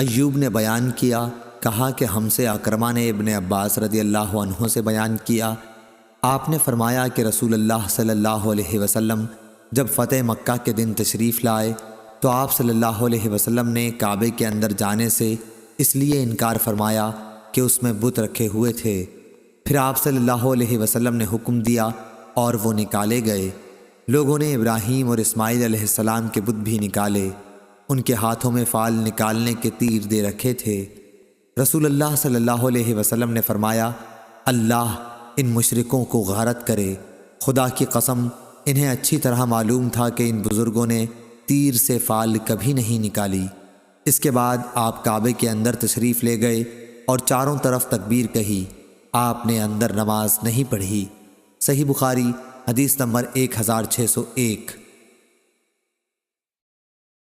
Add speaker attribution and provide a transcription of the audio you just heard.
Speaker 1: ایوب نے بیان کیا، کہا کہ ہم سے اکرمہ نے ابن عباس رضی اللہ عنہ سے بیان کیا، آپ نے فرمایا کہ رسول اللہ صلی اللہ علیہ وسلم جب فتح مکہ کے دن تشریف لائے تو آپ صلی اللہ علیہ وسلم نے کعبے کے اندر جانے سے اس لیے انکار فرمایا کہ اس میں بت رکھے ہوئے تھے۔ پھر آپ صلی اللہ علیہ وسلم نے حکم دیا اور وہ نکالے گئے۔ لوگوں نے ابراہیم اور اسماعیل علیہ السلام کے بت بھی نکالے، ان کے ہاتھوں میں فال نکالنے کے تیر دے رکھے تھے۔ رسول اللہ صلی اللہ علیہ وسلم نے فرمایا، اللہ ان مشرکوں کو غارت کرے، خدا کی قسم انہیں اچھی طرح معلوم تھا کہ ان بزرگوں نے تیر سے فال کبھی نہیں نکالی۔ اس کے بعد آپ کعبے کے اندر تشریف لے گئے اور چاروں طرف تکبیر کہی، آپ نے اندر نماز نہیں پڑھی۔ صحیح بخاری حدیث نمبر 1601۔